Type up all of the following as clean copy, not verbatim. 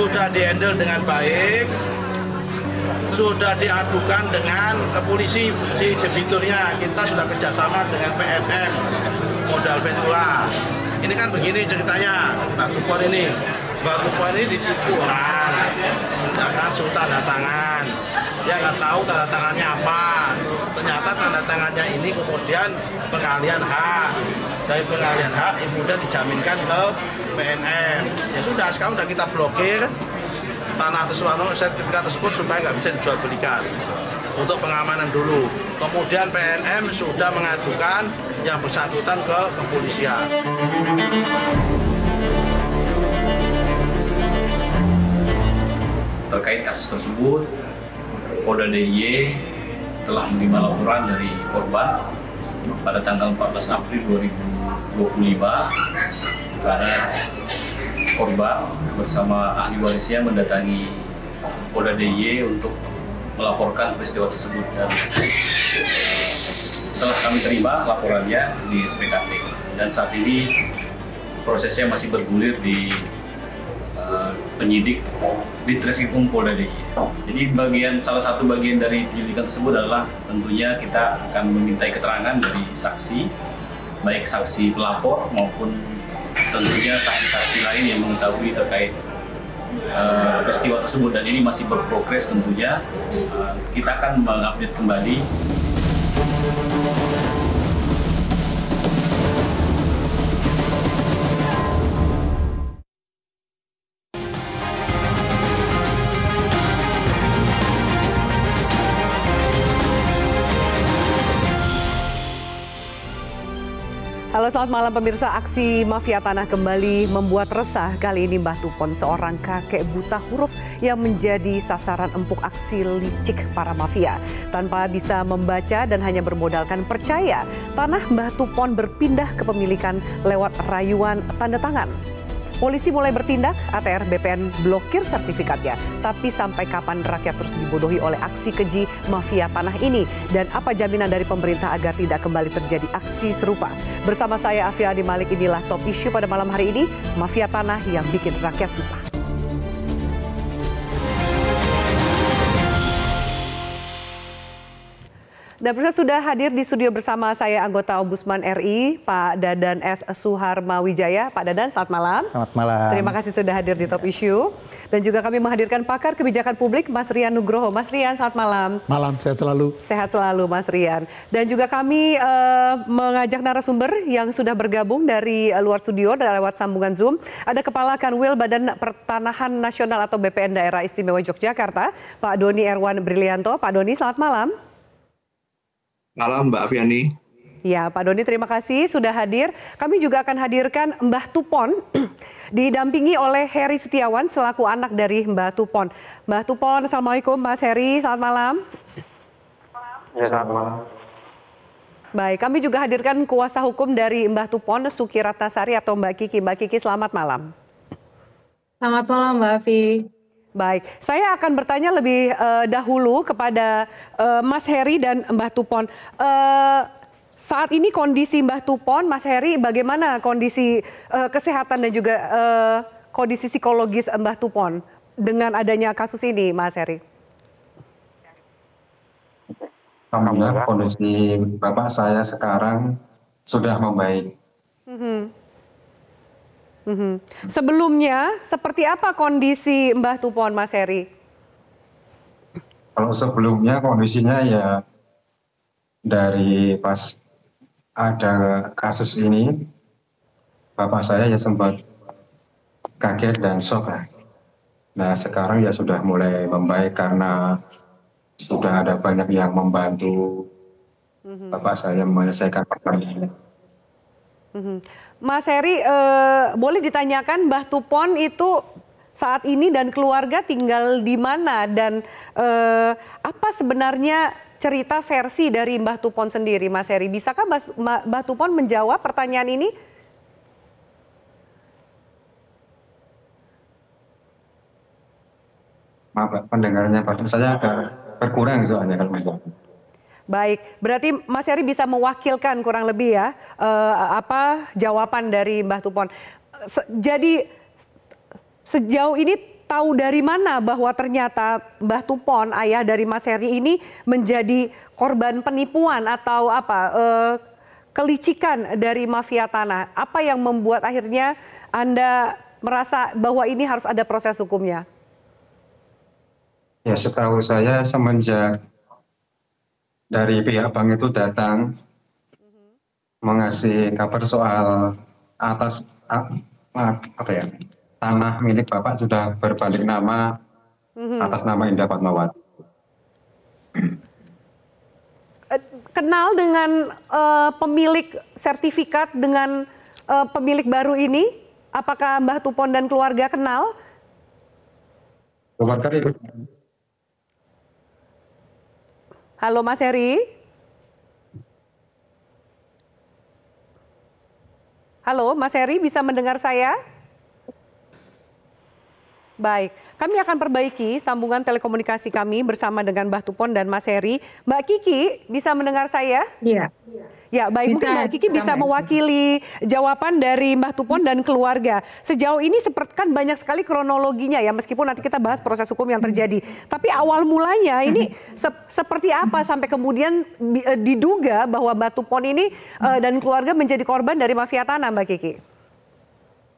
sudah dihandle dengan baik, sudah diadukan dengan polisi si debiturnya. Kita sudah kerjasama dengan PNM Modal Ventura. Ini kan begini ceritanya, Mbak Tupon ini. Mbak Tupon ini ditipu orang, sedangkan suruh tanda tangan. Dia nggak tahu tanda tangannya apa. Ternyata tanda tangannya ini kemudian pengalian hak. Dari pengalian hak kemudian dijaminkan ke PNM. Ya sudah, sekarang sudah kita blokir tanah sertifikat tersebut supaya nggak bisa dijual belikan untuk pengamanan dulu. Kemudian PNM sudah mengadukan yang bersangkutan ke kepolisian. Terkait kasus tersebut, Polda DIY telah menerima laporan dari korban pada tanggal 14 April 2025 karena korban bersama ahli warisnya mendatangi Polda DIY untuk melaporkan peristiwa tersebut. Dan setelah kami terima laporannya di SPKT, dan saat ini prosesnya masih bergulir di penyidik di Treskrimum Polda DIY. Jadi salah satu bagian dari penyelidikan tersebut adalah tentunya kita akan memintai keterangan dari saksi, baik saksi pelapor maupun tentunya saksi-saksi lain yang mengetahui terkait peristiwa tersebut, dan ini masih berprogres tentunya. Kita akan mengupdate kembali. Halo, selamat malam pemirsa. Aksi mafia tanah kembali membuat resah. Kali ini Mbah Tupon, seorang kakek buta huruf yang menjadi sasaran empuk aksi licik para mafia. Tanpa bisa membaca dan hanya bermodalkan percaya, tanah Mbah Tupon berpindah kepemilikan lewat rayuan tanda tangan. Polisi mulai bertindak, ATR BPN blokir sertifikatnya. Tapi sampai kapan rakyat terus dibodohi oleh aksi keji mafia tanah ini? Dan apa jaminan dari pemerintah agar tidak kembali terjadi aksi serupa? Bersama saya Afiani Malik, inilah top issue pada malam hari ini, mafia tanah yang bikin rakyat susah. Dan pemirsa, sudah hadir di studio bersama saya anggota Ombudsman RI, Pak Dadan S. Suharmawijaya. Pak Dadan, selamat malam. Selamat malam. Terima kasih sudah hadir di Top Issue. Dan juga kami menghadirkan pakar kebijakan publik, Mas Rian Nugroho. Mas Rian, selamat malam. Malam, sehat selalu. Sehat selalu, Mas Rian. Dan juga kami mengajak narasumber yang sudah bergabung dari luar studio dan lewat sambungan Zoom. Ada Kepala Kanwil Badan Pertanahan Nasional atau BPN Daerah Istimewa Yogyakarta, Pak Doni Erwan Brilianto. Pak Doni, selamat malam. Malam Mbak Afiani. Ya, Pak Doni, terima kasih sudah hadir. Kami juga akan hadirkan Mbah Tupon didampingi oleh Heri Setiawan selaku anak dari Mbah Tupon. Mbah Tupon, Assalamualaikum Mas Heri, selamat malam. Ya, selamat malam. Baik, kami juga hadirkan kuasa hukum dari Mbah Tupon, Suki Ratnasari atau Mbak Kiki. Mbak Kiki, selamat malam. Selamat malam Mbak Afi. Baik, saya akan bertanya lebih dahulu kepada Mas Heri dan Mbah Tupon. Saat ini kondisi Mbah Tupon, Mas Heri, bagaimana kondisi kesehatan dan juga kondisi psikologis Mbah Tupon dengan adanya kasus ini, Mas Heri? Alhamdulillah, kondisi Bapak saya sekarang sudah membaik. Sebelumnya, seperti apa kondisi Mbah Tupon, Mas Heri? Kalau sebelumnya kondisinya ya dari pas ada kasus ini, Bapak saya ya sempat kaget dan shock. Nah, sekarang ya sudah mulai membaik karena sudah ada banyak yang membantu Bapak saya menyelesaikan perkara. Mas Heri, boleh ditanyakan Mbah Tupon itu saat ini dan keluarga tinggal di mana, dan apa sebenarnya cerita versi dari Mbah Tupon sendiri, Mas Heri? Bisakah Mbah Tupon menjawab pertanyaan ini? Maaf, pendengarnya Pak, saya agak berkurang soalnya kalau menjawab. Baik, berarti Mas Heri bisa mewakilkan kurang lebih ya apa jawaban dari Mbah Tupon. Jadi sejauh ini tahu dari mana bahwa ternyata Mbah Tupon, ayah dari Mas Heri ini menjadi korban penipuan atau kelicikan dari mafia tanah? Apa yang membuat akhirnya Anda merasa bahwa ini harus ada proses hukumnya? Ya, setahu saya semenjak dari pihak bank itu datang mengasih kabar soal tanah milik Bapak sudah berbalik nama atas nama Indah Fatmawati. Kenal dengan pemilik sertifikat, dengan pemilik baru ini? Apakah Mbah Tupon dan keluarga kenal? Keluarga itu. Halo Mas Heri. Halo Mas Heri, bisa mendengar saya? Baik, kami akan perbaiki sambungan telekomunikasi kami bersama dengan Mbah Tupon dan Mas Heri. Mbak Kiki, bisa mendengar saya? Iya. Ya, baik. Mungkin Mbak Kiki bisa mewakili jawaban dari Mbah Tupon dan keluarga. Sejauh ini kan banyak sekali kronologinya ya, meskipun nanti kita bahas proses hukum yang terjadi. Tapi awal mulanya ini seperti apa sampai kemudian diduga bahwa Mbah Tupon ini dan keluarga menjadi korban dari mafia tanah, Mbak Kiki?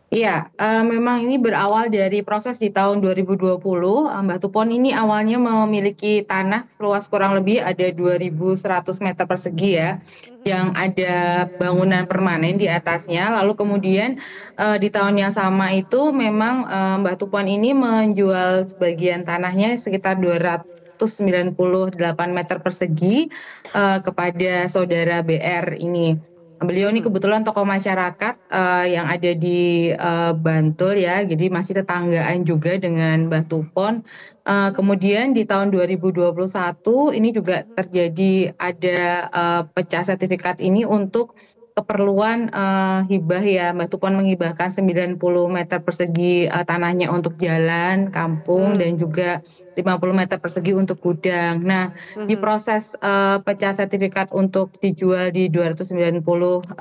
Iya, memang ini berawal dari proses di tahun 2020. Mbah Tupon ini awalnya memiliki tanah seluas kurang lebih ada 2.100 meter persegi ya, yang ada bangunan permanen di atasnya. Lalu kemudian di tahun yang sama itu memang Mbah Tupon ini menjual sebagian tanahnya sekitar 298 meter persegi kepada saudara BR ini. Beliau ini kebetulan tokoh masyarakat yang ada di Bantul ya, jadi masih tetanggaan juga dengan Mbah Tupon. Kemudian di tahun 2021 ini juga terjadi ada pecah sertifikat ini untuk keperluan hibah ya. Mbah Tupon menghibahkan 90 meter persegi tanahnya untuk jalan, kampung, dan juga 50 meter persegi untuk gudang. Nah, di proses pecah sertifikat untuk dijual di 298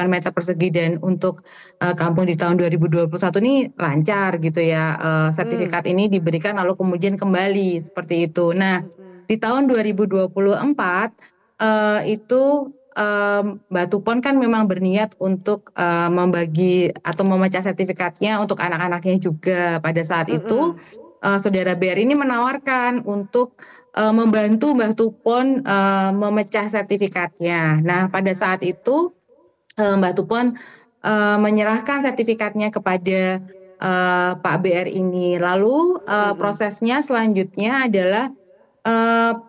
meter persegi dan untuk kampung di tahun 2021 ini lancar gitu ya. Sertifikat ini diberikan lalu kemudian kembali seperti itu. Nah, di tahun 2024 itu Mbah Tupon kan memang berniat untuk membagi atau memecah sertifikatnya untuk anak-anaknya juga. Pada saat itu saudara BR ini menawarkan untuk membantu Mbah Tupon memecah sertifikatnya. Nah, pada saat itu Mbah Tupon menyerahkan sertifikatnya kepada Pak BR ini. Lalu prosesnya selanjutnya adalah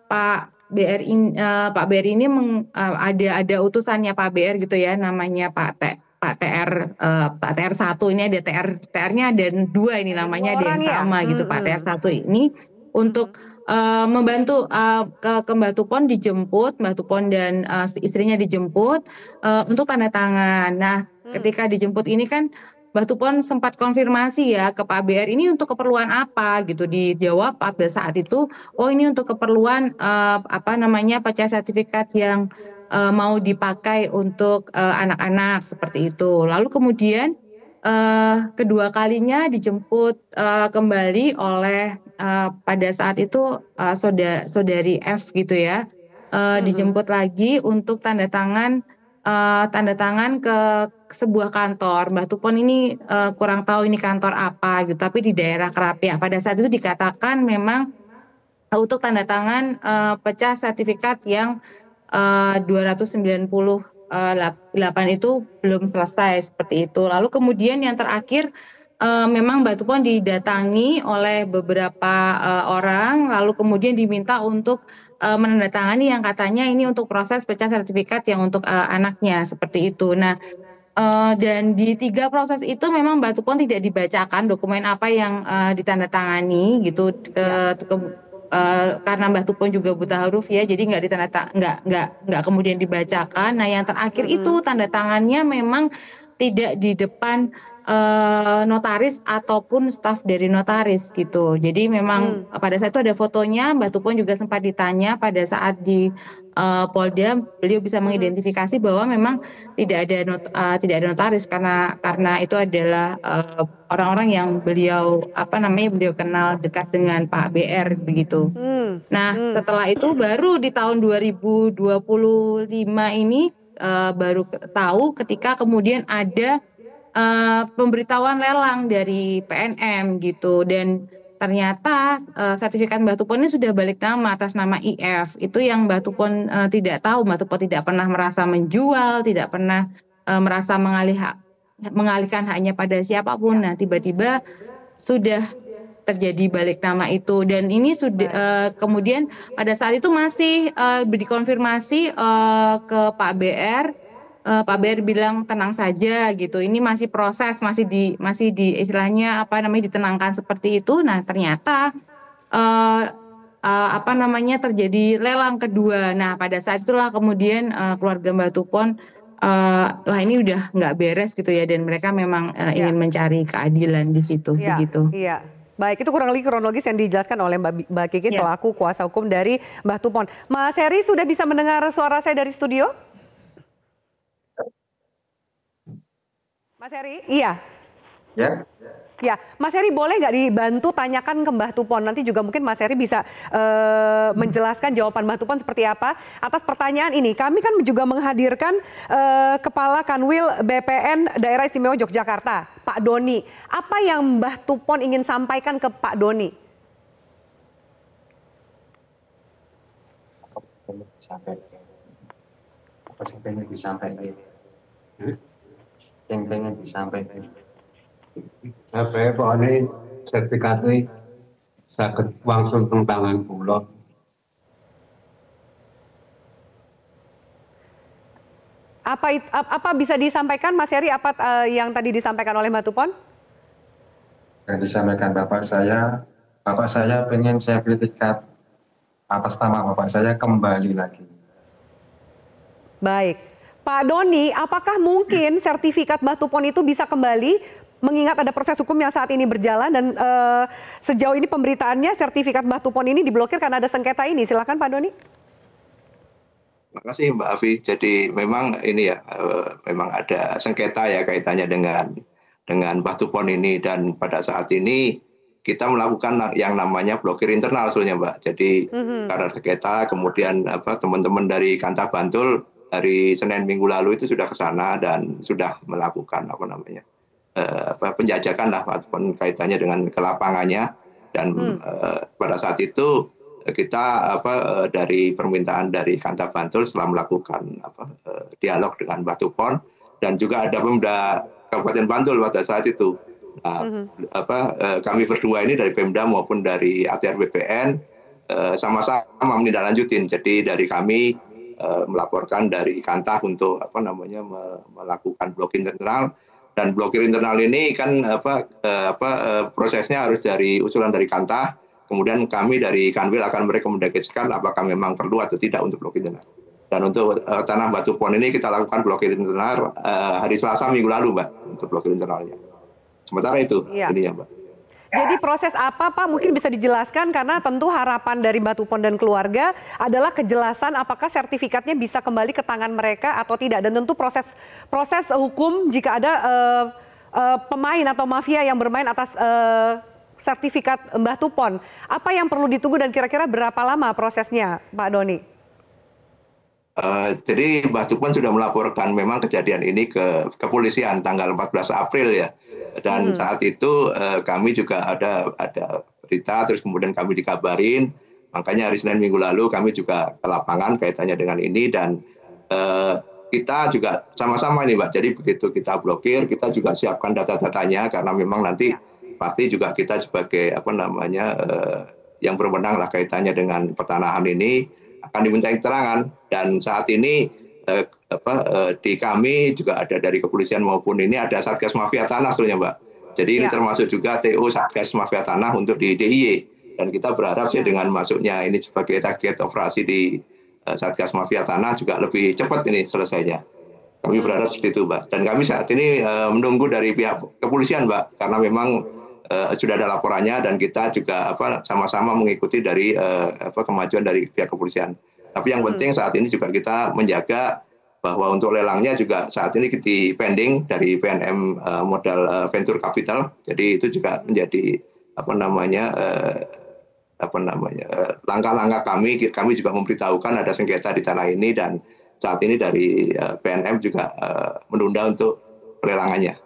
Pak BR ini ada utusannya Pak BR gitu ya, namanya Pak TR1 ini ada TR-nya ada 2 ini namanya ada yang sama gitu. Pak TR1 ini untuk membantu ke Mbah Tupon dijemput, Mbah Tupon dan istrinya dijemput untuk tanda tangan. Nah, ketika dijemput ini kan Mbah Tupon sempat konfirmasi ya ke Pak BR ini untuk keperluan apa gitu, dijawab pada saat itu oh ini untuk keperluan pecah sertifikat yang mau dipakai untuk anak-anak seperti itu. Lalu kemudian kedua kalinya dijemput kembali oleh pada saat itu saudari F gitu ya, dijemput lagi untuk tanda tangan ke sebuah kantor. Mbah Tupon ini kurang tahu ini kantor apa gitu, tapi di daerah Kerapia. Pada saat itu dikatakan memang untuk tanda tangan pecah sertifikat yang 298 itu belum selesai seperti itu. Lalu kemudian yang terakhir memang Mbah Tupon didatangi oleh beberapa orang, lalu kemudian diminta untuk menandatangani yang katanya ini untuk proses pecah sertifikat yang untuk anaknya seperti itu. Nah, dan di 3 proses itu memang Mbah Tupon tidak dibacakan dokumen apa yang ditandatangani gitu, karena Mbah Tupon juga buta huruf ya, jadi nggak kemudian dibacakan. Nah, yang terakhir itu tanda tangannya memang tidak di depan notaris ataupun staf dari notaris gitu. Jadi memang pada saat itu ada fotonya, Mbak Tupon juga sempat ditanya pada saat di Polda, beliau bisa mengidentifikasi bahwa memang tidak ada notaris karena itu adalah orang-orang yang beliau kenal dekat dengan Pak BR begitu. Nah, setelah itu baru di tahun 2025 ini baru tahu ketika kemudian ada pemberitahuan lelang dari PNM gitu, dan ternyata sertifikat Mbak Tupon ini sudah balik nama atas nama IF. Itu yang Mbak Tupon tidak tahu. Mbak Tupon tidak pernah merasa menjual, tidak pernah merasa mengalihkan haknya pada siapapun. Nah, tiba-tiba sudah terjadi balik nama itu, dan ini sudah kemudian pada saat itu masih dikonfirmasi ke Pak BR. Pak BR bilang tenang saja gitu, ini masih proses, masih di istilahnya ditenangkan seperti itu. Nah, ternyata terjadi lelang kedua. Nah, pada saat itulah kemudian keluarga Mbak Tupon wah ini udah nggak beres gitu ya, dan mereka memang ingin mencari keadilan di situ begitu. Iya. Baik, itu kurang lebih kronologis yang dijelaskan oleh Mbak Kiki selaku kuasa hukum dari Mbak Tupon. Mas Heri, sudah bisa mendengar suara saya dari studio? Mas Heri, iya. Ya, Mas Heri boleh nggak dibantu tanyakan ke Mbak Tupon? Nanti juga mungkin Mas Heri bisa menjelaskan jawaban Mbak Tupon seperti apa atas pertanyaan ini. Kami kan juga menghadirkan Kepala Kanwil BPN Daerah Istimewa Yogyakarta, Pak Doni. Apa yang Mbak Tupon ingin sampaikan ke Pak Doni? Apa yang pengen disampaikan? Yang pengen disampaikan. Saya pokoknya sertifikatnya saged langsung teng tangan kula. Apa bisa disampaikan Mas Heri, apa yang tadi disampaikan oleh Mbak Tupon? Yang disampaikan Bapak saya pengen sertifikat atas nama Bapak saya kembali lagi. Baik. Pak Doni, apakah mungkin sertifikat Mbak Tupon itu bisa kembali, mengingat ada proses hukum yang saat ini berjalan dan sejauh ini pemberitaannya sertifikat Mbak Tupon ini diblokir karena ada sengketa ini. Silakan Pak Doni. Terima kasih Mbak Afi. Jadi memang ini ya, memang ada sengketa ya kaitannya dengan Mbak Tupon ini, dan pada saat ini kita melakukan yang namanya blokir internal sebenarnya Mbak. Jadi karena sengketa, kemudian teman-teman dari Kantah Bantul hari Senin minggu lalu itu sudah ke sana dan sudah melakukan penjajakan lah kaitannya dengan kelapangannya, dan pada saat itu kita dari permintaan dari Kantah Bantul setelah melakukan dialog dengan Mbak Tupon, dan juga ada Pemda Kabupaten Bantul pada saat itu. Kami berdua ini dari Pemda maupun dari ATR BPN sama-sama menindaklanjutin. Jadi dari kami melaporkan dari Kantah untuk melakukan blokir internal, dan blokir internal ini kan prosesnya harus dari usulan dari Kantah, kemudian kami dari Kanwil akan merekomendasikan apakah memang perlu atau tidak untuk blokir internal. Dan untuk tanah Mbak Tupon ini kita lakukan blokir internal hari Selasa minggu lalu Mbak, untuk blokir internalnya. Sementara itu ini ya Mbak. Jadi proses apa Pak mungkin bisa dijelaskan, karena tentu harapan dari Mbak Tupon dan keluarga adalah kejelasan apakah sertifikatnya bisa kembali ke tangan mereka atau tidak, dan tentu proses hukum jika ada pemain atau mafia yang bermain atas sertifikat Mbak Tupon. Apa yang perlu ditunggu dan kira-kira berapa lama prosesnya Pak Doni? Jadi Mbak Tupon sudah melaporkan memang kejadian ini ke kepolisian tanggal 14 April ya. Dan saat itu kami juga ada berita, terus kemudian kami dikabarin, makanya hari Senin minggu lalu kami juga ke lapangan kaitannya dengan ini, dan kita juga sama-sama nih Mbak, jadi begitu kita blokir, kita juga siapkan data-datanya, karena memang nanti pasti juga kita sebagai yang berwenang lah kaitannya dengan pertanahan ini akan diminta keterangan, dan saat ini di kami juga ada dari kepolisian maupun ini ada Satgas Mafia Tanah sebenarnya Mbak. Jadi ini termasuk juga TO Satgas Mafia Tanah untuk di DIY, dan kita berharap sih dengan masuknya ini sebagai target operasi di Satgas Mafia Tanah juga lebih cepat ini selesainya. Kami berharap seperti itu, Mbak. Dan kami saat ini menunggu dari pihak kepolisian, Mbak, karena memang sudah ada laporannya dan kita juga sama-sama mengikuti dari kemajuan dari pihak kepolisian. Tapi yang penting saat ini juga kita menjaga bahwa untuk lelangnya juga saat ini kita pending dari PNM Modal Venture Capital. Jadi itu juga menjadi langkah-langkah kami juga memberitahukan ada sengketa di tanah ini dan saat ini dari PNM juga menunda untuk pelelangannya.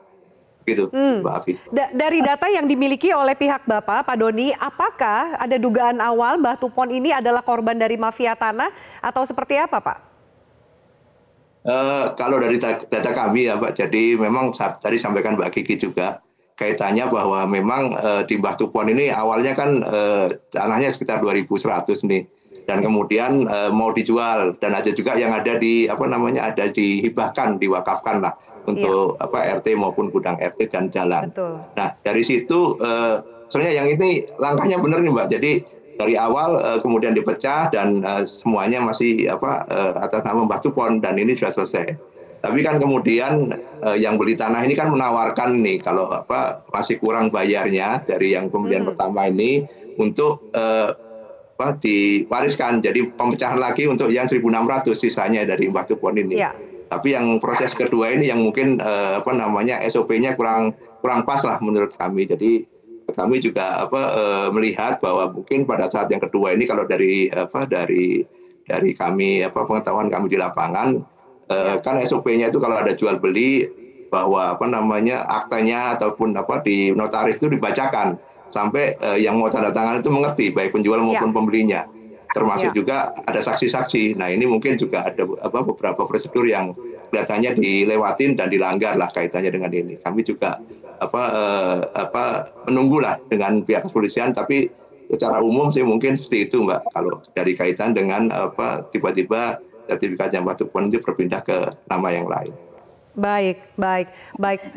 Gitu, Mbak Afi. Dari data yang dimiliki oleh pihak Bapak, Pak Doni, apakah ada dugaan awal Mbah Tupon ini adalah korban dari mafia tanah atau seperti apa, Pak? Kalau dari data kami ya, Pak, jadi memang tadi sampaikan Mbak Kiki juga, kaitannya bahwa memang di Mbah Tupon ini awalnya kan tanahnya sekitar 2.100 nih, dan kemudian mau dijual dan ada juga yang ada ada dihibahkan, diwakafkan lah untuk RT maupun gudang RT dan jalan. Betul. Nah dari situ sebenarnya yang ini langkahnya benar nih, Mbak. Jadi dari awal kemudian dipecah dan semuanya masih atas nama Mbah Tupon dan ini sudah selesai. Tapi kan kemudian yang beli tanah ini kan menawarkan nih kalau masih kurang bayarnya dari yang pembelian pertama ini untuk diwariskan. Jadi pemecahan lagi untuk yang 1.600 sisanya dari Mbah Tupon ini. Ya. Tapi yang proses kedua ini yang mungkin SOP-nya kurang pas lah menurut kami. Jadi kami juga melihat bahwa mungkin pada saat yang kedua ini kalau dari kami pengetahuan kami di lapangan kan SOP-nya itu kalau ada jual beli bahwa aktanya ataupun di notaris itu dibacakan sampai yang mau tanda tangan itu mengerti baik penjual maupun pembelinya, termasuk juga ada saksi-saksi. Nah ini mungkin juga ada beberapa prosedur yang kelihatannya dilewatin dan dilanggar lah kaitannya dengan ini. Kami juga menunggulah dengan pihak kepolisian, tapi secara umum sih mungkin seperti itu, Mbak. Kalau dari kaitan dengan tiba-tiba sertifikatnya Mbah Tupon itu berpindah ke nama yang lain. Baik.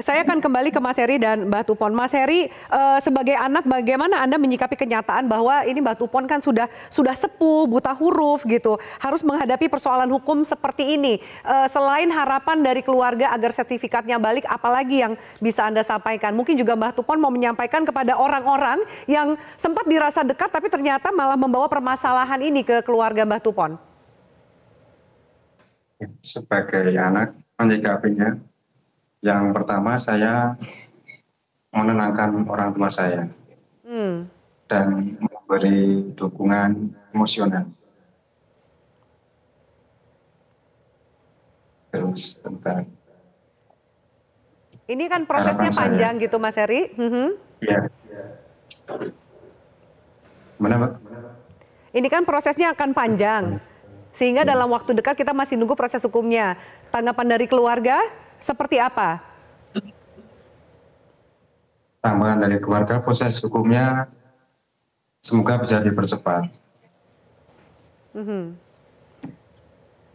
Saya akan kembali ke Mas Heri dan Mbah Tupon. Mas Heri, sebagai anak, bagaimana Anda menyikapi kenyataan bahwa ini Mbah Tupon kan sudah sepuh, buta huruf gitu, harus menghadapi persoalan hukum seperti ini. Selain harapan dari keluarga agar sertifikatnya balik, apalagi yang bisa Anda sampaikan? Mungkin juga Mbah Tupon mau menyampaikan kepada orang-orang yang sempat dirasa dekat, tapi ternyata malah membawa permasalahan ini ke keluarga Mbah Tupon. Sebagai anak menyikapinya, yang pertama saya menenangkan orang tua saya dan memberi dukungan emosional. Terus tentang ini kan prosesnya panjang gitu, Mas Heri. Iya. Mana, Mbak? Ini kan prosesnya akan panjang. Sehingga dalam waktu dekat kita masih nunggu proses hukumnya. Tanggapan dari keluarga seperti apa? Tanggapan dari keluarga, proses hukumnya semoga bisa dipercepat.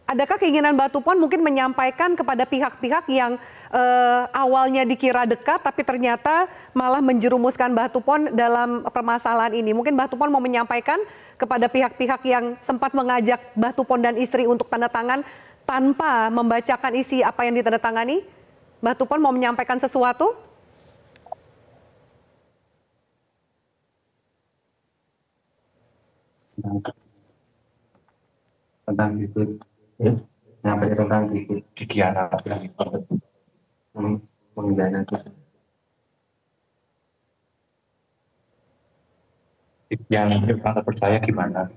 Adakah keinginan Mbah Tupon mungkin menyampaikan kepada pihak-pihak yang awalnya dikira dekat tapi ternyata malah menjerumuskan Mbah Tupon dalam permasalahan ini? Mungkin Mbah Tupon mau menyampaikan kepada pihak-pihak yang sempat mengajak Mbah Tupon dan istri untuk tanda tangan tanpa membacakan isi apa yang ditandatangani? Mbah Tupon mau menyampaikan sesuatu? Tentang itu, sampai tentang itu dikhianati mengkhianati. Dikhianati rasa percaya gimana?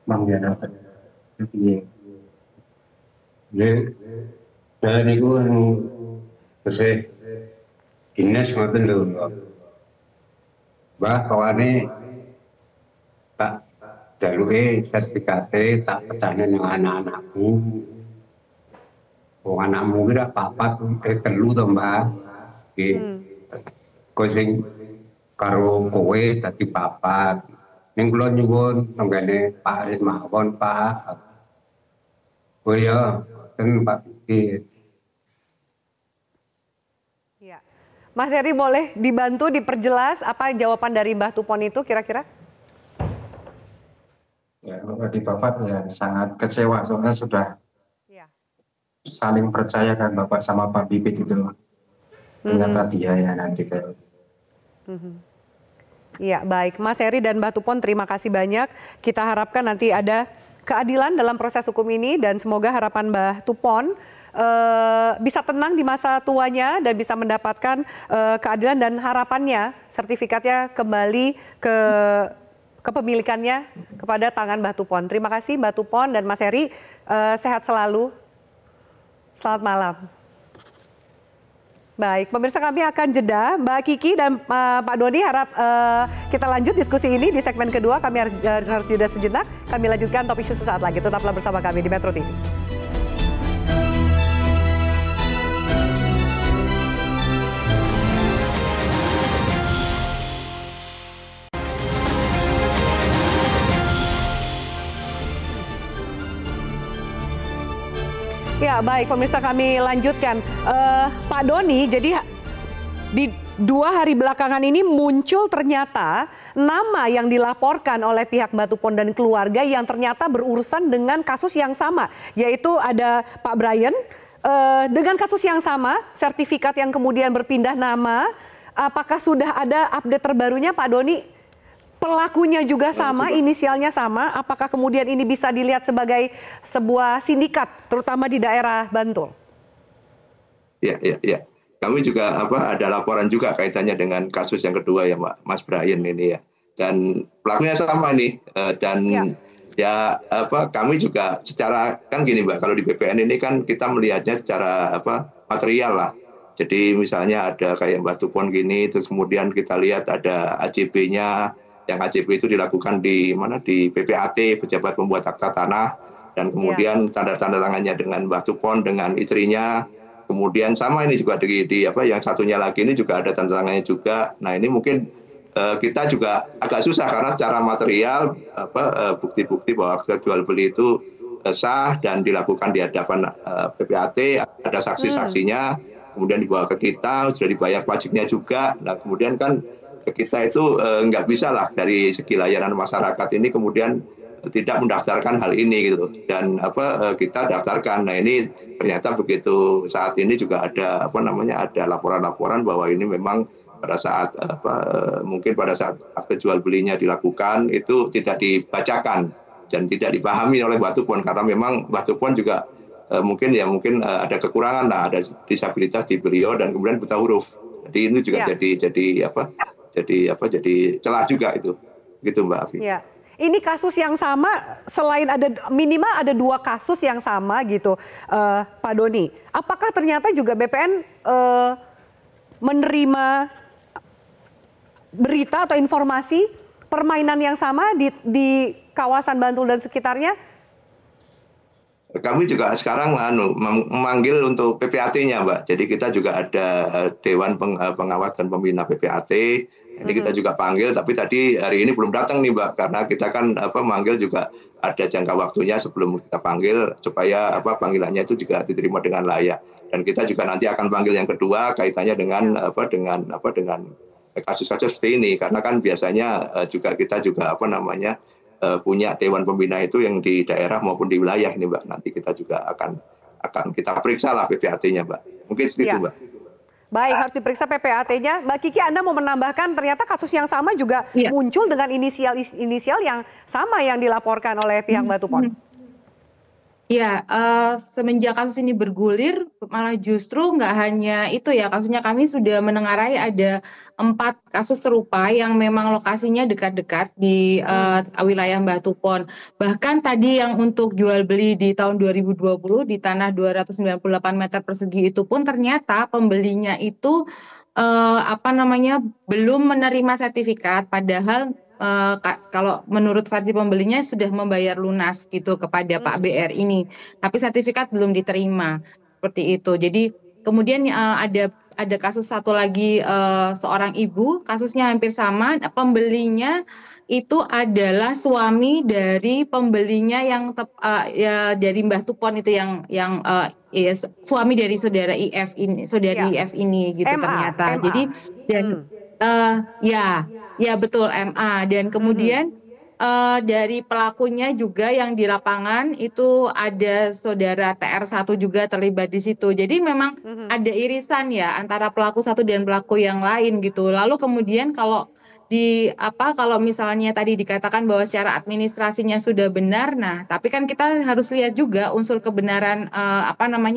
Mengkhianati. Dan itu bersih Ines ngoten lho. Mbah kawane tak jaluke sertifikate tak pedane nang anak-anakku. Wong anakmu ki rak papat telu to, Mbah. Nggih. Kok sing karo kowe dadi papat. Ning kula nyuwun tenggene Pak Aris mawon, Pak. Oh ya, ten Pak Bukit. Ya. Mas Heri boleh dibantu diperjelas apa jawaban dari Mbah Tupon itu kira-kira? Ya, di Bapak ya sangat kecewa soalnya sudah saling percaya kan Bapak sama Pak Bibit itu. Ternyata dia ya nanti kayak. Iya, baik. Mas Heri dan Mbak Tupon, terima kasih banyak. Kita harapkan nanti ada keadilan dalam proses hukum ini dan semoga harapan Mbak Tupon bisa tenang di masa tuanya dan bisa mendapatkan keadilan dan harapannya sertifikatnya kembali ke kepemilikannya kepada tangan Mbak Tupon. Terima kasih Mbak Tupon dan Mas Heri, sehat selalu. Selamat malam. Baik, pemirsa kami akan jeda. Mbak Kiki dan Pak Doni harap kita lanjut diskusi ini di segmen kedua. Kami harus jeda sejenak. Kami lanjutkan topik isu sesaat lagi. Tetaplah bersama kami di Metro TV. Ya baik, pemirsa kami lanjutkan. Pak Doni, jadi di 2 hari belakangan ini muncul ternyata nama yang dilaporkan oleh pihak Mbak Tupon dan keluarga yang ternyata berurusan dengan kasus yang sama. Yaitu ada Pak Brian dengan kasus yang sama, sertifikat yang kemudian berpindah nama. Apakah sudah ada update terbarunya Pak Doni? Pelakunya juga sama, inisialnya sama. Apakah kemudian ini bisa dilihat sebagai sebuah sindikat, terutama di daerah Bantul? Ya. Kami juga ada laporan juga kaitannya dengan kasus yang kedua ya, Mas Brian ini ya. Dan pelakunya sama nih. Kami juga secara kan gini Mbak, kalau di BPN ini kan kita melihatnya secara material lah. Jadi misalnya ada kayak Mbak Tupon gini, terus kemudian kita lihat ada AJB-nya. Yang AJB itu dilakukan di PPAT, Pejabat Pembuat Akta Tanah, dan kemudian tanda-tanda tangannya dengan Mbak Tupon dengan istrinya. Kemudian sama ini juga yang satunya lagi ini juga ada tanda tangannya juga. Nah ini mungkin kita juga agak susah karena secara material bukti-bukti bahwa akta jual beli itu sah dan dilakukan di hadapan PPAT, ada saksi-saksinya, kemudian dibawa ke kita, sudah dibayar pajaknya juga. Nah kemudian kan kita itu nggak bisa lah dari segi layanan masyarakat ini kemudian tidak mendaftarkan hal ini gitu, dan kita daftarkan. Nah ini ternyata begitu saat ini juga ada ada laporan-laporan bahwa ini memang pada saat mungkin pada saat akte jual belinya dilakukan itu tidak dibacakan dan tidak dipahami oleh Mbak Tupon karena memang Mbak Tupon juga mungkin ada kekurangan lah, ada disabilitas di beliau dan kemudian buta huruf. Jadi ini juga jadi celah juga itu, gitu Mbak Afi. Ya. Ini kasus yang sama, selain ada minimal ada 2 kasus yang sama gitu, Pak Doni. Apakah ternyata juga BPN menerima berita atau informasi permainan yang sama di kawasan Bantul dan sekitarnya? Kami juga sekarang memanggil untuk PPAT-nya, Mbak. Jadi kita juga ada Dewan Pengawas dan Pembina PPAT. Ini kita juga panggil, tapi tadi hari ini belum datang nih Mbak, karena kita kan manggil juga ada jangka waktunya sebelum kita panggil supaya panggilannya itu juga diterima dengan layak. Dan kita juga nanti akan panggil yang kedua kaitannya dengan kasus-kasus seperti ini, karena kan biasanya juga kita juga punya Dewan Pembina itu yang di daerah maupun di wilayah ini Mbak. Nanti kita juga akan kita periksa lah PPAT-nya Mbak. Mungkin segitu Mbak. Baik, harus diperiksa PPAT-nya. Mbak Kiki, Anda mau menambahkan ternyata kasus yang sama juga muncul dengan inisial yang sama yang dilaporkan oleh pihak Mbak Tupon. Ya, semenjak kasus ini bergulir, malah justru nggak hanya itu ya, kasusnya kami sudah menengarai ada 4 kasus serupa yang memang lokasinya dekat-dekat di wilayah Mbak Tupon. Bahkan tadi yang untuk jual beli di tahun 2020 di tanah 298 meter persegi itu pun ternyata pembelinya itu belum menerima sertifikat, padahal kalau menurut versi pembelinya sudah membayar lunas gitu kepada Pak BR ini, tapi sertifikat belum diterima seperti itu. Jadi kemudian ada kasus satu lagi, seorang ibu, kasusnya hampir sama, pembelinya itu adalah suami dari pembelinya yang dari Mbah Tupon itu yang suami dari saudara IF ini, IF ini gitu ternyata. MA. Jadi dan ya betul MA, dan kemudian dari pelakunya juga yang di lapangan itu ada saudara TR1 juga terlibat di situ. Jadi memang ada irisan ya antara pelaku satu dan pelaku yang lain gitu. Lalu kemudian kalau kalau misalnya tadi dikatakan bahwa secara administrasinya sudah benar, nah tapi kan kita harus lihat juga unsur kebenaran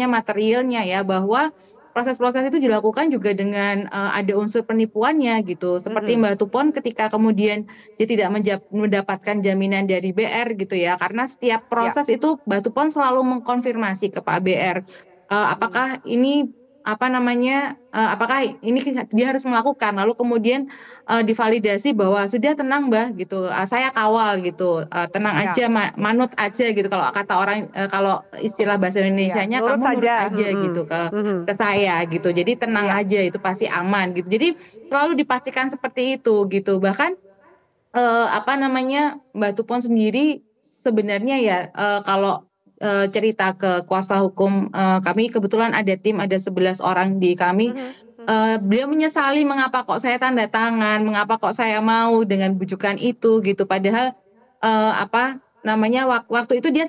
materialnya ya, bahwa proses-proses itu dilakukan juga dengan ada unsur penipuannya gitu. Seperti Mbak Tupon ketika kemudian dia tidak mendapatkan jaminan dari BR gitu ya. Karena setiap proses itu Mbak Tupon selalu mengkonfirmasi ke Pak BR apakah ini apakah ini dia harus melakukan, lalu kemudian divalidasi bahwa sudah tenang Mbah gitu, saya kawal gitu, tenang aja, manut aja gitu, kalau kata orang, kalau istilah bahasa Indonesianya kamu nurut aja gitu ke saya gitu, jadi tenang aja, itu pasti aman gitu. Jadi selalu dipastikan seperti itu gitu. Bahkan Mbak Tupon sendiri sebenarnya ya kalau cerita ke kuasa hukum kami, kebetulan ada tim, ada 11 orang di kami. Beliau menyesali mengapa kok saya tanda tangan, mengapa kok saya mau dengan bujukan itu gitu. Padahal waktu itu dia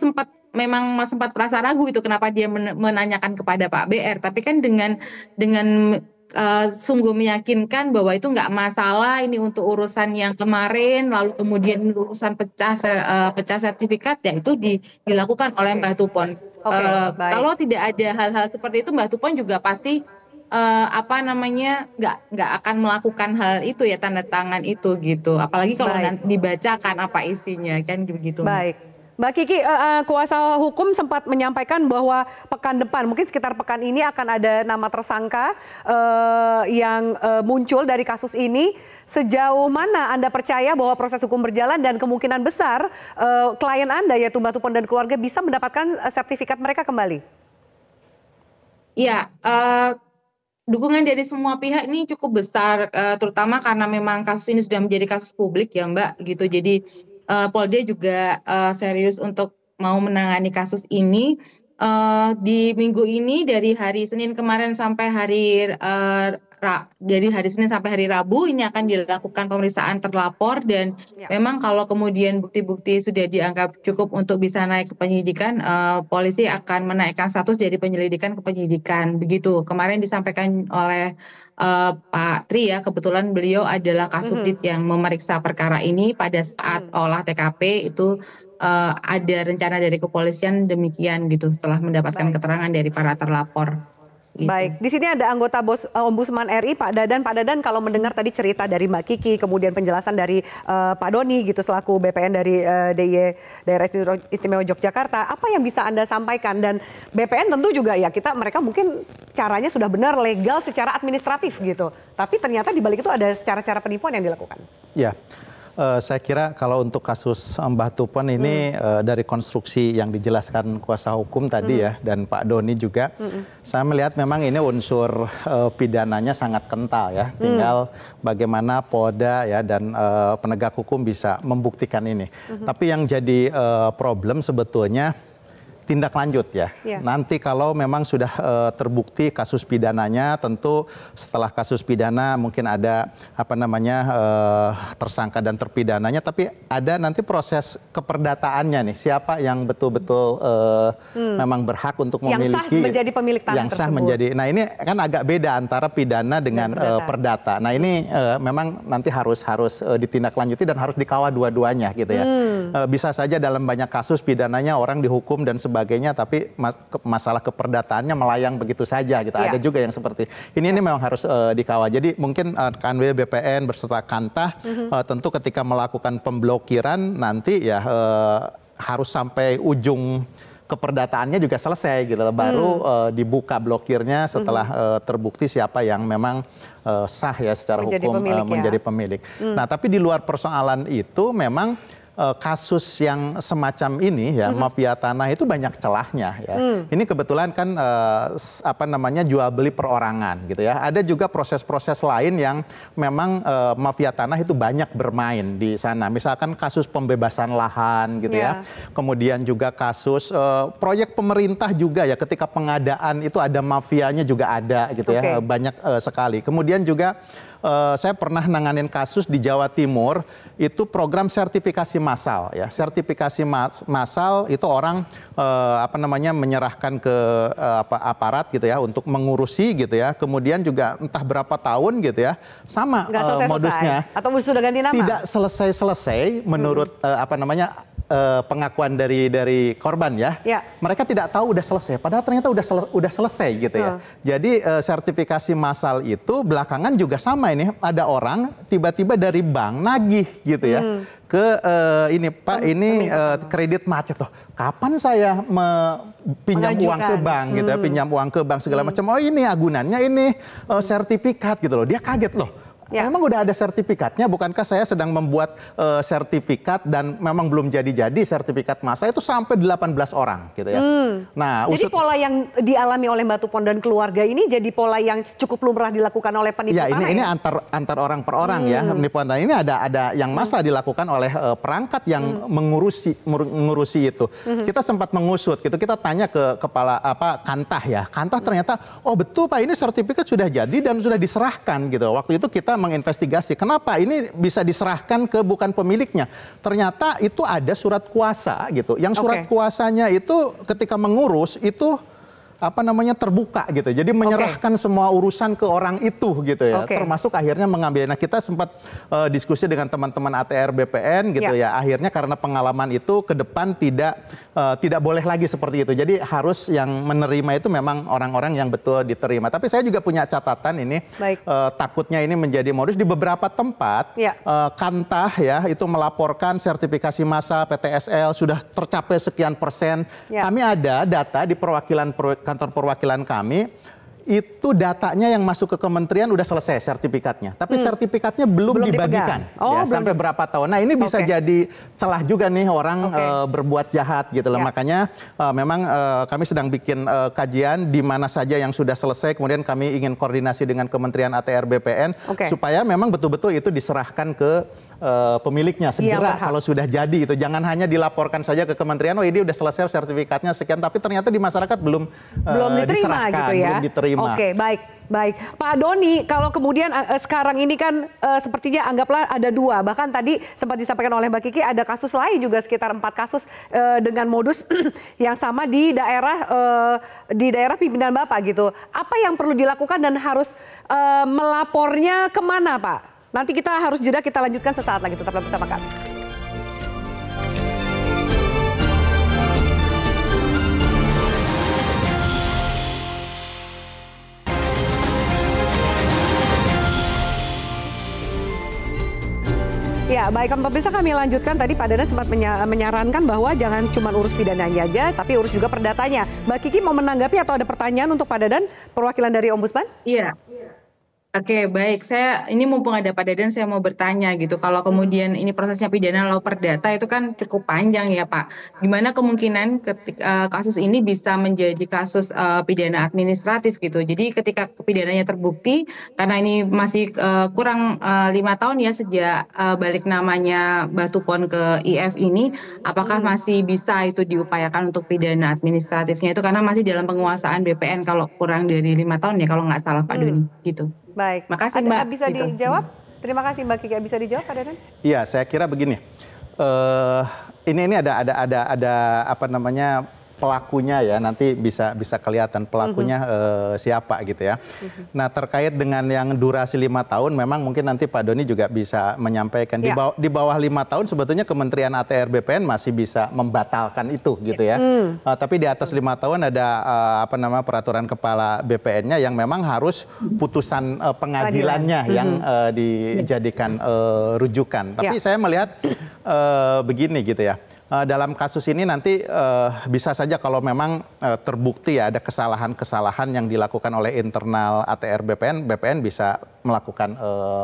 memang sempat merasa ragu gitu kenapa dia menanyakan kepada Pak BR. Tapi kan dengan sungguh meyakinkan bahwa itu nggak masalah, ini untuk urusan yang kemarin, lalu kemudian urusan pecah sertifikat, ya itu dilakukan oleh Mbak Tupon. Kalau tidak ada hal-hal seperti itu, Mbak Tupon juga pasti nggak akan melakukan hal itu ya, tanda tangan itu gitu. Apalagi kalau nanti dibacakan apa isinya kan begitu. Baik. Mbak Kiki, kuasa hukum sempat menyampaikan bahwa pekan depan, mungkin sekitar pekan ini akan ada nama tersangka yang muncul dari kasus ini. Sejauh mana Anda percaya bahwa proses hukum berjalan dan kemungkinan besar klien Anda yaitu Mbak Tupon dan keluarga bisa mendapatkan sertifikat mereka kembali? Ya, dukungan dari semua pihak ini cukup besar, terutama karena memang kasus ini sudah menjadi kasus publik ya Mbak gitu. Jadi Polda juga serius untuk mau menangani kasus ini. Di minggu ini dari hari Senin kemarin sampai hari Senin sampai hari Rabu ini akan dilakukan pemeriksaan terlapor, dan memang kalau kemudian bukti-bukti sudah dianggap cukup untuk bisa naik ke penyidikan, polisi akan menaikkan status dari penyelidikan ke penyidikan. Begitu kemarin disampaikan oleh Pak Tri ya, kebetulan beliau adalah Kasubdit yang memeriksa perkara ini pada saat olah TKP itu. Ada rencana dari kepolisian demikian gitu setelah mendapatkan keterangan dari para terlapor. Gitu. Baik, di sini ada anggota Ombudsman RI Pak Dadan. Pak Dadan, kalau mendengar tadi cerita dari Mbak Kiki, kemudian penjelasan dari Pak Doni gitu selaku BPN dari DIY Daerah Istimewa Yogyakarta, apa yang bisa Anda sampaikan? Dan BPN tentu juga ya mereka mungkin caranya sudah benar, legal secara administratif gitu, tapi ternyata di balik itu ada cara-cara penipuan yang dilakukan. Ya. Saya kira kalau untuk kasus Mbah Tupon ini dari konstruksi yang dijelaskan kuasa hukum tadi ya, dan Pak Doni juga, saya melihat memang ini unsur pidananya sangat kental ya. Tinggal bagaimana Polda ya dan penegak hukum bisa membuktikan ini. Tapi yang jadi problem sebetulnya tindak lanjut ya. Nanti kalau memang sudah terbukti kasus pidananya, tentu setelah kasus pidana mungkin ada tersangka dan terpidananya, tapi ada nanti proses keperdataannya nih, siapa yang betul-betul memang berhak untuk memiliki, yang sah menjadi pemilik tanah tersebut. Nah ini kan agak beda antara pidana dengan perdata. Nah ini memang nanti harus ditindaklanjuti dan harus dikawal dua-duanya gitu ya. Bisa saja dalam banyak kasus pidananya orang dihukum dan sebagainya, tapi masalah keperdataannya melayang begitu saja gitu. Ada juga yang seperti ini memang harus dikawal. Jadi mungkin Kanwil BPN berserta Kantah tentu ketika melakukan pemblokiran nanti ya harus sampai ujung keperdataannya juga selesai gitu, baru dibuka blokirnya setelah terbukti siapa yang memang sah ya secara hukum menjadi pemilik. Nah tapi di luar persoalan itu memang kasus yang semacam ini ya, mafia tanah itu banyak celahnya ya. Ini kebetulan kan jual beli perorangan gitu ya. Ada juga proses-proses lain yang memang mafia tanah itu banyak bermain di sana. Misalkan kasus pembebasan lahan gitu ya. Kemudian juga kasus proyek pemerintah juga ya, ketika pengadaan itu ada mafianya juga ada gitu ya. Banyak sekali. Kemudian juga saya pernah nanganin kasus di Jawa Timur, itu program sertifikasi massal ya. Sertifikasi massal itu orang menyerahkan ke aparat gitu ya untuk mengurusi gitu ya. Kemudian juga entah berapa tahun gitu ya. Sama modusnya. Atau sudah ganti nama? Tidak selesai-selesai menurut pengakuan dari korban ya. Mereka tidak tahu udah selesai, padahal ternyata udah selesai gitu ya. Jadi sertifikasi massal itu belakangan juga sama ini, ada orang tiba-tiba dari bank nagih gitu ya ke ini Pak, ini kredit macet loh. Kapan saya pinjam uang ke bank gitu ya, pinjam uang ke bank segala macam. Oh ini agunannya ini sertifikat gitu loh. Dia kaget loh. Memang udah ada sertifikatnya, bukankah saya sedang membuat sertifikat dan memang belum jadi-jadi sertifikat massal itu sampai 18 orang gitu ya. Nah, jadi pola yang dialami oleh Mbak Tupon dan keluarga ini jadi pola yang cukup lumrah dilakukan oleh penipu tanah. Ini antar orang per orang ya, penipuan tanah ini ada yang massal dilakukan oleh perangkat yang mengurusi itu. Kita sempat mengusut gitu, kita tanya ke kepala Kantah ya. Kantah ternyata oh betul Pak, ini sertifikat sudah jadi dan sudah diserahkan gitu. Waktu itu kita menginvestigasi kenapa ini bisa diserahkan ke bukan pemiliknya. Ternyata itu ada surat kuasa gitu. Yang surat kuasanya itu ketika mengurus itu terbuka gitu. Jadi menyerahkan semua urusan ke orang itu gitu ya. Termasuk akhirnya mengambil. Nah, kita sempat diskusi dengan teman-teman ATR BPN gitu ya. Akhirnya karena pengalaman itu ke depan tidak boleh lagi seperti itu. Jadi harus yang menerima itu memang orang-orang yang betul diterima. Tapi saya juga punya catatan ini. Takutnya ini menjadi modus di beberapa tempat. Kantah ya itu melaporkan sertifikasi massal PTSL sudah tercapai sekian persen. Kami ada data di kantor perwakilan kami, itu datanya yang masuk ke kementerian udah selesai sertifikatnya. Tapi sertifikatnya belum dibagikan sampai berapa tahun. Nah ini bisa jadi celah juga nih orang berbuat jahat gitu loh. Makanya memang kami sedang bikin kajian di mana saja yang sudah selesai. Kemudian kami ingin koordinasi dengan Kementerian ATR BPN supaya memang betul-betul itu diserahkan ke pemiliknya segera kalau sudah jadi itu. Jangan hanya dilaporkan saja ke kementerian, oh ini udah selesai sertifikatnya sekian, tapi ternyata di masyarakat belum diterima diserahkan, gitu ya. Belum diterima. Oke, baik. Pak Doni, kalau kemudian sekarang ini kan sepertinya anggaplah ada 2, bahkan tadi sempat disampaikan oleh Mbak Kiki ada kasus lain juga sekitar 4 kasus dengan modus yang sama di daerah pimpinan Bapak gitu. Apa yang perlu dilakukan dan harus melapornya kemana Pak? Nanti kita harus jeda, kita lanjutkan sesaat lagi. Tetaplah bersama kami. Ya, baik pemirsa, kami lanjutkan. Tadi Pak Dadan sempat menyarankan bahwa jangan cuma urus pidananya aja, tapi urus juga perdatanya. Mbak Kiki mau menanggapi atau ada pertanyaan untuk Pak Dadan, perwakilan dari Ombudsman? Iya. Oke, baik. Saya ini mumpung ada Pak Dadan, saya mau bertanya gitu. Kalau kemudian ini prosesnya pidana lalu perdata itu kan cukup panjang ya Pak. Gimana kemungkinan ketika kasus ini bisa menjadi kasus pidana administratif gitu. Jadi ketika pidananya terbukti, karena ini masih kurang 5 tahun ya sejak balik namanya Mbak Tupon ke IF ini, apakah masih bisa itu diupayakan untuk pidana administratifnya itu karena masih dalam penguasaan BPN kalau kurang dari 5 tahun ya kalau nggak salah Pak Doni gitu. Baik, makasih Mbak. Bisa dijawab? Terima kasih Mbak Kiki. Bisa dijawab Pak Dadan? Iya, saya kira begini. Ini ada pelakunya ya, nanti bisa kelihatan pelakunya siapa gitu ya. Nah terkait dengan yang durasi 5 tahun, memang mungkin nanti Pak Doni juga bisa menyampaikan. Di bawah 5 tahun sebetulnya Kementerian ATR BPN masih bisa membatalkan itu gitu ya. Tapi di atas 5 tahun ada peraturan kepala BPN-nya yang memang harus putusan pengadilannya yang dijadikan rujukan. Tapi saya melihat begini gitu ya. Dalam kasus ini nanti bisa saja kalau memang terbukti ya ada kesalahan-kesalahan yang dilakukan oleh internal ATR BPN bisa melakukan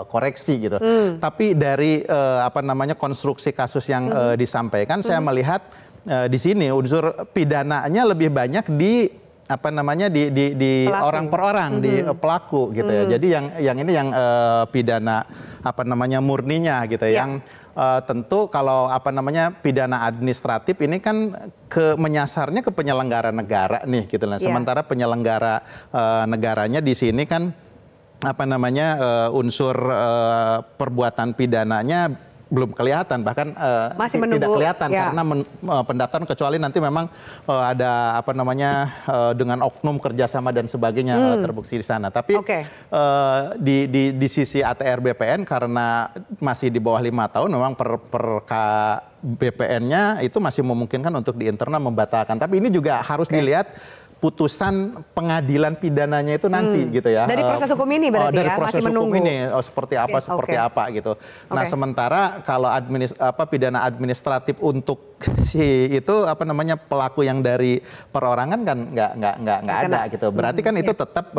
koreksi gitu. Tapi dari konstruksi kasus yang disampaikan, saya melihat di sini unsur pidananya lebih banyak di orang per orang, di pelaku gitu ya. Jadi yang ini yang pidana murninya gitu yang tentu kalau pidana administratif ini kan menyasarnya ke penyelenggara negara nih gitu lah. Sementara penyelenggara negaranya di sini kan unsur perbuatan pidananya belum kelihatan, bahkan masih tidak kelihatan ya. karena pendaftaran, kecuali nanti memang ada dengan oknum kerjasama dan sebagainya terbukti di sana. Tapi di sisi ATR BPN karena masih di bawah 5 tahun, memang per BPN-nya itu masih memungkinkan untuk di internal membatalkan. Tapi ini juga harus dilihat putusan pengadilan pidananya itu nanti gitu ya. Dari proses hukum ini berarti dari ya, proses masih hukum menunggu. ini seperti apa gitu. Nah, sementara kalau pidana administratif untuk si itu pelaku yang dari perorangan kan nggak ada gitu. Berarti kan itu tetap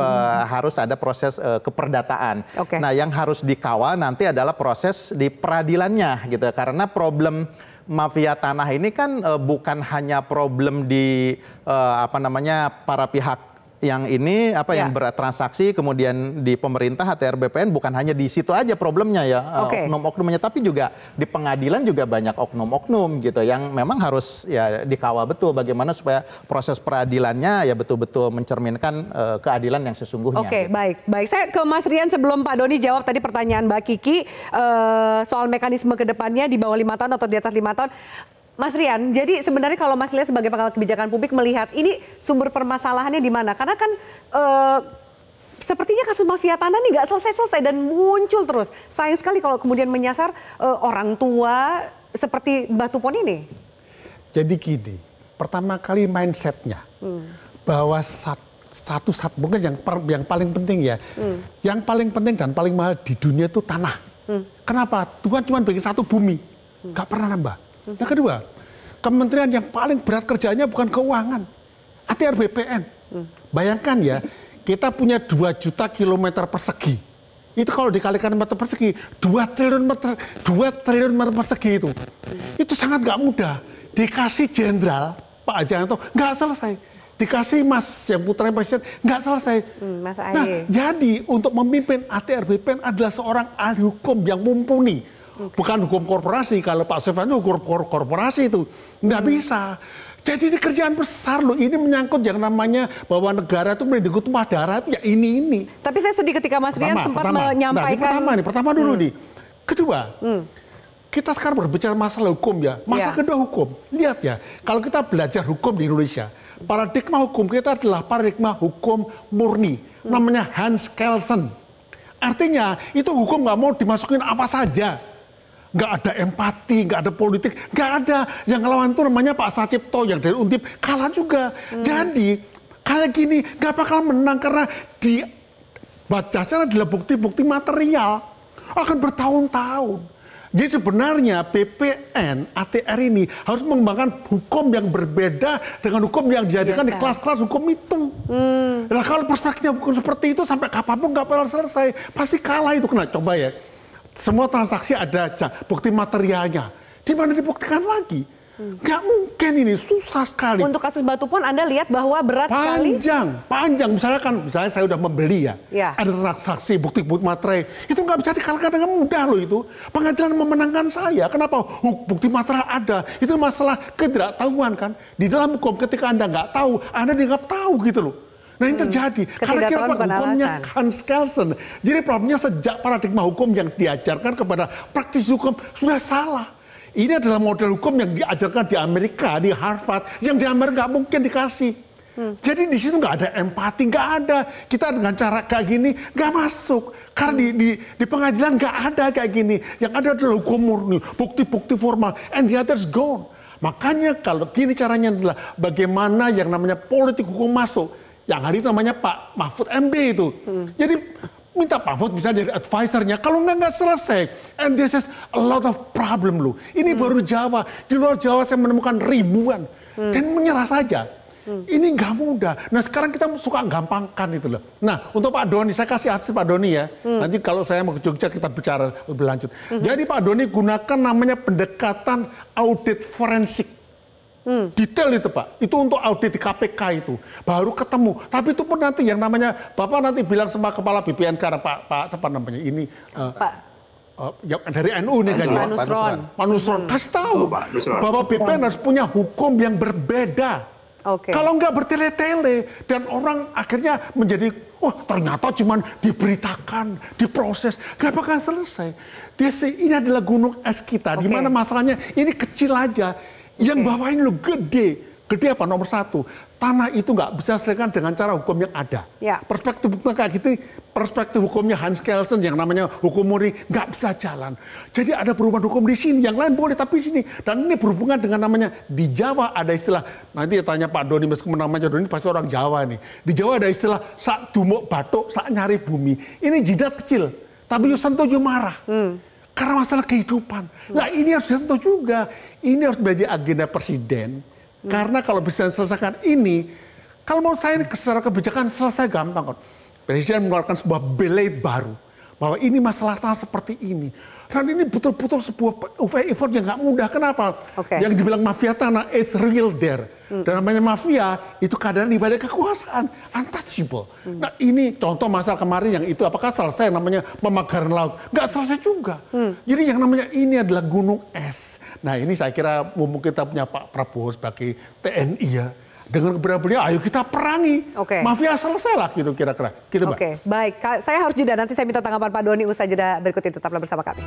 harus ada proses keperdataan. Nah, yang harus dikawal nanti adalah proses di peradilannya gitu. Karena problem mafia tanah ini kan bukan hanya problem di para pihak yang ini yang bertransaksi kemudian di pemerintah ATR BPN, bukan hanya di situ aja problemnya ya, oknum-oknumnya, tapi juga di pengadilan juga banyak oknum-oknum gitu yang memang harus ya dikawal betul bagaimana supaya proses peradilannya ya betul-betul mencerminkan keadilan yang sesungguhnya. Oke, baik. Saya ke Mas Rian sebelum Pak Doni jawab tadi pertanyaan Mbak Kiki soal mekanisme ke depannya di bawah 5 tahun atau di atas 5 tahun. Mas Rian, jadi sebenarnya kalau Mas lihat sebagai pakar kebijakan publik melihat ini sumber permasalahannya di mana? Karena kan sepertinya kasus mafia tanah ini nggak selesai-selesai dan muncul terus. Sayang sekali kalau kemudian menyasar orang tua seperti Batu Pon ini. Jadi gini, pertama kali mindsetnya bahwa mungkin yang paling penting ya, yang paling penting dan paling mahal di dunia itu tanah. Kenapa? Tuhan cuma bikin satu bumi, nggak pernah nambah. Yang kedua, kementerian yang paling berat kerjanya bukan keuangan, ATR BPN. Bayangkan ya, kita punya 2 juta kilometer persegi. Itu kalau dikalikan meter persegi, 2 triliun meter persegi itu. Itu sangat nggak mudah. Dikasih jenderal, Pak Ajanto, nggak selesai. Dikasih Mas yang putranya presiden, nggak selesai. Mas nah, jadi untuk memimpin ATR BPN adalah seorang ahli hukum yang mumpuni. Bukan hukum korporasi, kalau Pak Sofyan itu hukum korporasi itu nggak bisa. Jadi ini kerjaan besar loh, ini menyangkut yang namanya bahwa negara itu melindungi tumpah darah, ya ini. Tapi saya sedih ketika Mas Rian sempat menyampaikan. Pertama dulu nih. Kedua, kita sekarang berbicara masalah hukum ya, kedua hukum. Lihat ya, kalau kita belajar hukum di Indonesia, paradigma hukum kita adalah paradigma hukum murni, namanya Hans Kelsen. Artinya itu hukum nggak mau dimasukin apa saja. Nggak ada empati, nggak ada politik, nggak ada. Yang ngelawan itu namanya Pak Sacipto yang dari Undip, kalah juga. Jadi kayak gini nggak bakal menang karena di dasarnya adalah bukti-bukti material akan bertahun-tahun. Jadi sebenarnya BPN ATR ini harus mengembangkan hukum yang berbeda dengan hukum yang diajarkan di kelas-kelas hukum itu. Nah kalau perspektifnya bukan seperti itu sampai kapanpun nggak bakal selesai, pasti kalah itu. Kena coba ya. Semua transaksi ada bukti materialnya. Di mana dibuktikan lagi? Nggak mungkin, ini susah sekali. Untuk kasus Batu Pon Anda lihat bahwa berat sekali. Panjang. Misalnya saya udah membeli ya. Ada transaksi, bukti-bukti materai. Itu nggak bisa dikalahkan dengan mudah loh itu. Pengadilan memenangkan saya. Kenapa? Bukti material ada. Itu masalah ketidaktahuan kan. Di dalam hukum ketika Anda nggak tahu, Anda dianggap tahu gitu loh. Nah ini terjadi karena kita hukumnya Hans Kelsen. Jadi problemnya sejak paradigma hukum yang diajarkan kepada praktisi hukum sudah salah. Ini adalah model hukum yang diajarkan di Amerika, di Harvard, yang di Amerika nggak mungkin dikasih. Jadi di situ nggak ada empati, nggak ada. Kita dengan cara kayak gini nggak masuk. Karena di pengadilan nggak ada kayak gini. Yang ada adalah hukum murni, bukti-bukti formal, and the others gone. Makanya kalau gini caranya adalah bagaimana yang namanya politik hukum masuk. Yang hari itu namanya Pak Mahfud MD itu. Jadi minta Pak Mahfud bisa jadi advisernya. Kalau nggak selesai. And this is a lot of problem loh. Ini baru Jawa. Di luar Jawa saya menemukan ribuan. Dan menyerah saja. Ini nggak mudah. Nah sekarang kita suka gampangkan itu loh. Nah untuk Pak Doni, saya kasih akses Pak Doni ya. Nanti kalau saya mau ke Jogja kita bicara lebih lanjut. Jadi Pak Doni gunakan namanya pendekatan audit forensik. Detail itu Pak, itu untuk audit di KPK itu baru ketemu. Tapi itu pun nanti yang namanya Bapak nanti bilang sama kepala BPN karena Pak apa namanya ini dari NU nih kan Pak Nusron. Kasih tahu bahwa BPN harus punya hukum yang berbeda. Kalau nggak bertele-tele dan orang akhirnya menjadi, ternyata cuman diberitakan, diproses, nggak bakal selesai. Ini adalah gunung es kita, di mana masalahnya ini kecil aja, yang bawah ini lo gede. Gede apa? Nomor satu, tanah itu nggak bisa diselesaikan dengan cara hukum yang ada. Perspektif hukum kayak gitu, perspektif hukumnya Hans Kelsen yang namanya hukum Muri nggak bisa jalan. Jadi ada perubahan hukum di sini, yang lain boleh tapi sini. Dan ini berhubungan dengan namanya di Jawa ada istilah. Nanti tanya Pak Doni, meskipun namanya Doni pasti orang Jawa nih. Di Jawa ada istilah sak dumuk batuk, sak nyari bumi. Ini jidat kecil, tapi you sentuh you marah. Karena masalah kehidupan. Nah ini harus disentuh juga. Ini harus menjadi agenda presiden. Karena kalau bisa selesaikan ini, kalau mau saya secara kebijakan selesai gampang kok. Presiden mengeluarkan sebuah belate baru. Bahwa ini masalah tanah seperti ini. Dan ini betul-betul sebuah effort yang nggak mudah. Kenapa? Yang dibilang mafia tanah, it's real there. Dan namanya mafia, itu kadang di balik kekuasaan. Untouchable. Nah ini contoh masalah kemarin yang itu, apakah selesai namanya pemagaran laut? Nggak selesai juga. Jadi yang namanya ini adalah gunung es. Nah ini saya kira mumpung kita punya Pak Prabowo sebagai TNI ya. Dengan keberanian beliau, ayo kita perangi. Mafia selesai lah gitu kira-kira. Gitu, baik. Saya harus jeda, nanti saya minta tanggapan Pak Doni usai jeda berikut itu. Tetaplah bersama kami.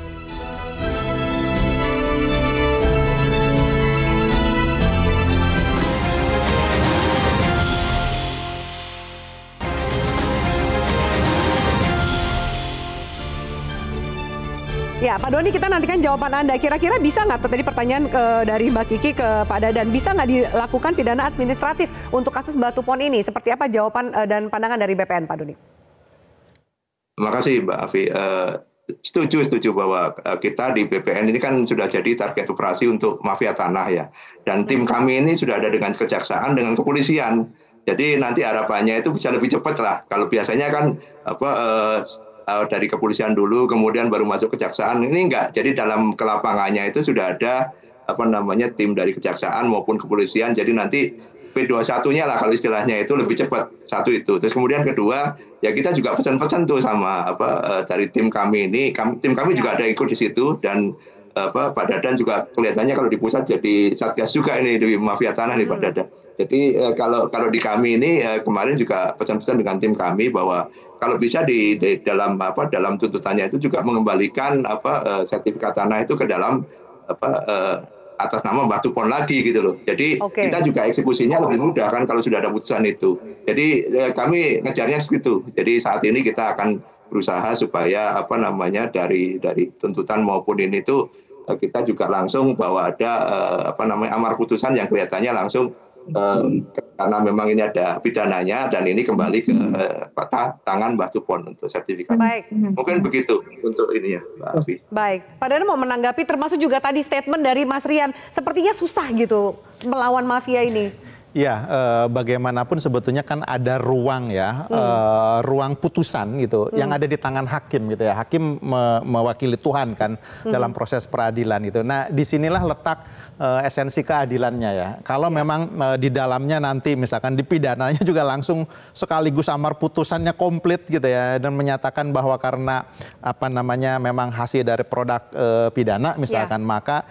Ya, Pak Doni, kita nantikan jawaban Anda. Kira-kira bisa nggak, tadi pertanyaan dari Mbak Kiki ke Pak Dadan, bisa nggak dilakukan pidana administratif untuk kasus Batu Pon ini? Seperti apa jawaban dan pandangan dari BPN, Pak Doni? Terima kasih, Mbak Afi. Setuju bahwa kita di BPN ini kan sudah jadi target operasi untuk mafia tanah ya. Dan tim kami ini sudah ada dengan kejaksaan, dengan kepolisian. Jadi nanti harapannya itu bisa lebih cepat lah. Kalau biasanya kan dari kepolisian dulu, kemudian baru masuk kejaksaan. Ini enggak. Jadi dalam kelapangannya itu sudah ada tim dari kejaksaan maupun kepolisian. Jadi nanti P21-nya lah kalau istilahnya itu lebih cepat. Satu itu. Terus kemudian kedua, ya kita juga pesan-pesan tuh sama dari tim kami ini. Tim kami juga ada ikut di situ dan Pak Dadan juga kelihatannya kalau di pusat jadi satgas juga ini di mafia tanah nih Pak Dadan. Jadi kalau di kami ini kemarin juga pesan-pesan dengan tim kami bahwa kalau bisa di dalam tuntutannya itu juga mengembalikan sertifikat tanah itu ke dalam atas nama Batu Pon lagi gitu loh. Jadi kita juga eksekusinya lebih mudah kan kalau sudah ada putusan itu. Jadi kami ngejarnya segitu. Jadi saat ini kita akan berusaha supaya dari tuntutan maupun ini tuh kita juga langsung bahwa ada amar putusan yang kelihatannya langsung karena memang ini ada pidananya dan ini kembali ke tangan Batu Pon untuk sertifikat. Baik. Mungkin begitu untuk ini ya, Mbak Afi. Baik. Pak Dadan mau menanggapi termasuk juga tadi statement dari Mas Rian, sepertinya susah gitu melawan mafia ini. Ya, bagaimanapun sebetulnya kan ada ruang ya, ruang putusan gitu, yang ada di tangan hakim gitu ya. Hakim mewakili Tuhan kan dalam proses peradilan itu. Nah, disinilah letak esensi keadilannya ya. Kalau memang di dalamnya nanti misalkan di pidananya juga langsung sekaligus amar putusannya komplit gitu ya, dan menyatakan bahwa karena memang hasil dari produk pidana misalkan, maka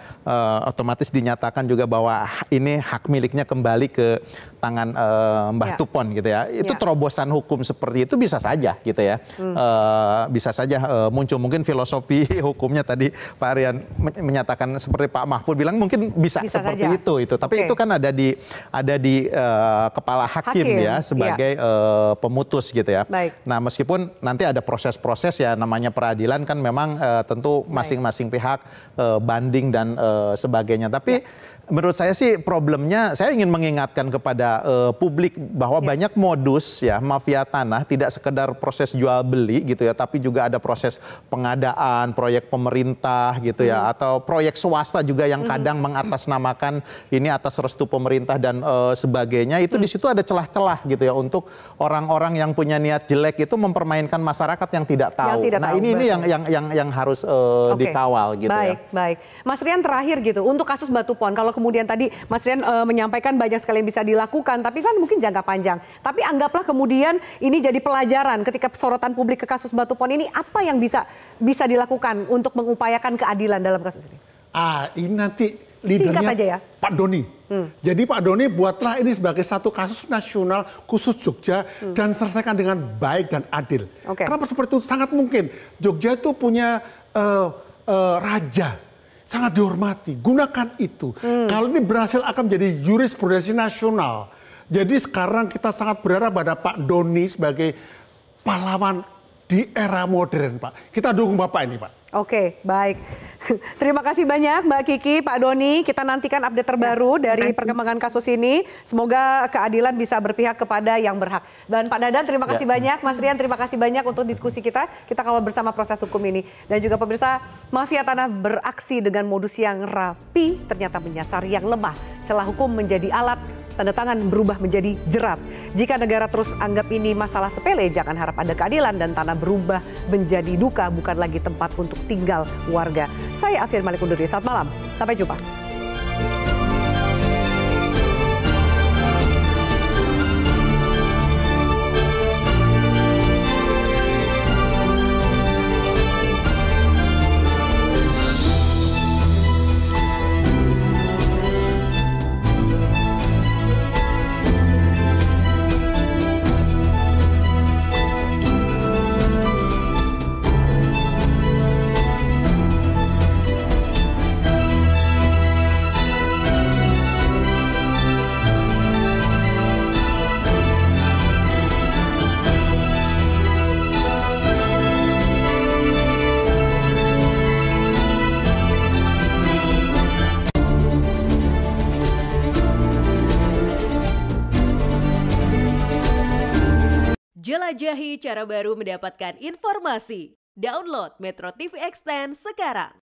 otomatis dinyatakan juga bahwa ini hak miliknya kembali ke tangan Mbah Tupon gitu ya. Itu terobosan hukum seperti itu bisa saja gitu ya. Bisa saja muncul, mungkin filosofi hukumnya tadi Pak Rian menyatakan seperti Pak Mahfud bilang mungkin bisa seperti saja. Itu. Tapi itu kan ada di kepala hakim ya sebagai pemutus gitu ya. Baik. Nah, meskipun nanti ada proses-proses ya, namanya peradilan kan memang tentu masing-masing pihak banding dan sebagainya. Tapi menurut saya sih problemnya, saya ingin mengingatkan kepada publik bahwa banyak modus ya mafia tanah, tidak sekedar proses jual beli gitu ya, tapi juga ada proses pengadaan proyek pemerintah gitu ya, atau proyek swasta juga yang kadang mengatasnamakan ini atas restu pemerintah dan sebagainya. Itu di situ ada celah-celah gitu ya untuk orang-orang yang punya niat jelek itu mempermainkan masyarakat yang tidak tahu. Ini yang harus dikawal gitu ya. Baik. Mas Rian terakhir gitu untuk kasus Batu Pon, kalau kemudian tadi Mas Rian menyampaikan banyak sekali yang bisa dilakukan, tapi kan mungkin jangka panjang. Tapi anggaplah kemudian ini jadi pelajaran ketika sorotan publik ke kasus Batu Pon ini, apa yang bisa dilakukan untuk mengupayakan keadilan dalam kasus ini? Ini nanti leadernya aja ya. Pak Doni. Jadi Pak Doni buatlah ini sebagai satu kasus nasional khusus Jogja dan selesaikan dengan baik dan adil. Kenapa seperti itu? Sangat mungkin. Jogja itu punya raja, sangat dihormati. Gunakan itu. Kalau ini berhasil akan menjadi jurisprudensi nasional. Jadi sekarang kita sangat berharap pada Pak Doni sebagai pahlawan di era modern, Pak. Kita dukung Bapak ini, Pak. Oke, baik. Terima kasih banyak Mbak Kiki, Pak Doni. Kita nantikan update terbaru dari perkembangan kasus ini. Semoga keadilan bisa berpihak kepada yang berhak. Dan Pak Dadan, terima kasih banyak. Mas Rian, terima kasih banyak untuk diskusi kita. Kita kawal bersama proses hukum ini. Dan juga pemirsa, mafia tanah beraksi dengan modus yang rapi, ternyata menyasar yang lemah. Celah hukum menjadi alat, tanda tangan berubah menjadi jerat. Jika negara terus anggap ini masalah sepele, jangan harap ada keadilan dan tanah berubah menjadi duka, bukan lagi tempat untuk tinggal warga. Saya Afian Malik undur diri. Selamat malam. Sampai jumpa. Jelajahi cara baru mendapatkan informasi. Download Metro TV Extend sekarang.